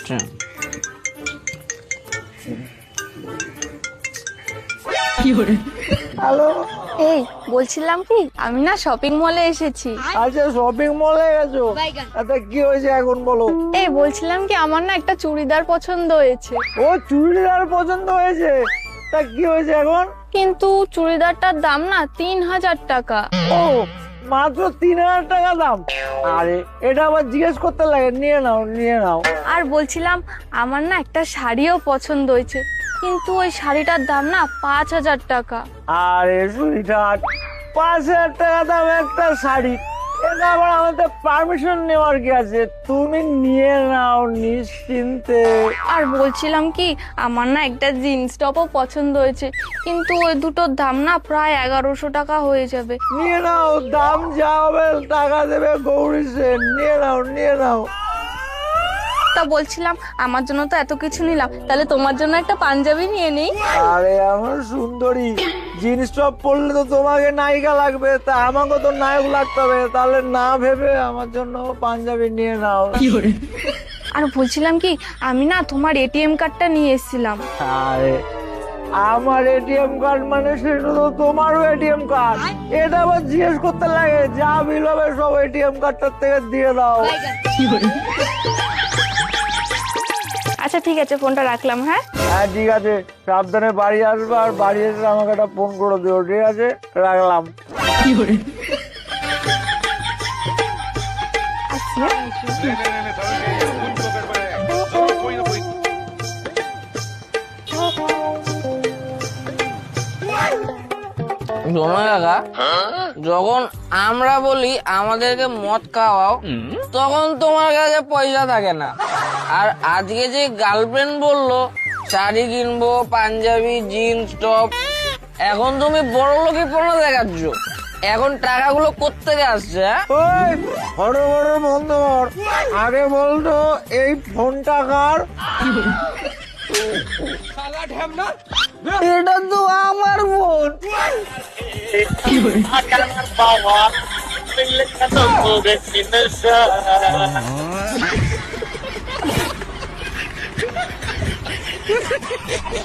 আসছে। হ্যালো, এই বলছিলাম কি, আমি না শপিং মলে এসেছি। আচ্ছা শপিং মলে গেছো? আচ্ছা কি হয়েছে এখন বলো। এই বলছিলাম কি, আমার না একটা চুড়িদার পছন্দ হয়েছে, ও চুড়িদার পছন্দ হয়েছে, তা কি হয়েছে এখন? কিন্তু চুড়িদারটার দাম না 3000 টাকা। ও মাত্র 3000 টাকা দাম? আরে এটা আবার জিজ্ঞেস করতে লাগে, নিয়ে নাও নিয়ে নাও। আর বলছিলাম, আমার না একটা শাড়িও পছন্দ হয়েছে, কিন্তু ওই শাড়িটার দাম না 5000 টাকা। আরে সুইটার, 5000 টাকা দাম একটা শাড়ি, এটা আবার আমাদের পারমিশন নেওয়ার কি আছে? তুমি নিয়ে নাও নিশ্চিন্তে। আর বলছিলাম কি, আমার না একটা জিন্স টপও পছন্দ হয়েছে, কিন্তু ওই দুটোর দাম না প্রায় 1100 টাকা হয়ে যাবে। নিয়ে নাও, দাম যা হবে টাকা দেবে গৌরী সেন, নিয়ে নাও নিয়ে নাও। তা বলছিলাম, আমার জন্য তো এত কিছু নিলাম, তাহলে তোমার জন্য একটা পাঞ্জাবি নিয়ে নেই। আরে আমার সুন্দরী, জিন্স টপ পরলে তো তোমাকে নায়িকা লাগবে, তা আমাকে তো নায়ক লাগতে হবে, তাহলে না ভেবে আমার জন্য পাঞ্জাবি নিয়ে নাও। আর বলছিলাম কি, আমি না তোমার এটিএম কার্ডটা নিয়ে এসেছিলাম। আরে আমার এটিএম কার্ড মানে সেটা তো তোমারও এটিএম কার্ড, এটা আবার জিজ্ঞেস করতে লাগে? যা বিল হবে সব এটিএম কার্ডটার থেকে দিয়ে দাও। আচ্ছা ঠিক আছে, ফোনটা রাখলাম। হ্যাঁ হ্যাঁ ঠিক আছে, সাবধানে বাড়ি আসবে, আর বাড়ি এসে আমাকে একটা ফোন করে দিও, ঠিক আছে? রাখলাম। শোনো কাকা, যখন আমরা বলি আমাদেরকে মদ খাওয়াও, তখন তোমার কাছে পয়সা থাকে না। আর আজকে যে গার্লফ্রেন্ড বললো শাড়ি কিনবো, পাঞ্জাবি, জিন্স টপ, এখন তুমি বড় লোকই পণ্য দেখাচ্ছ। এখন টাকাগুলো কোত্থেকে আসছে? ওই বড় বড় বন্ধ কর, আগে বলতো এই ফোনটা কার? এটা তো আমার বোন।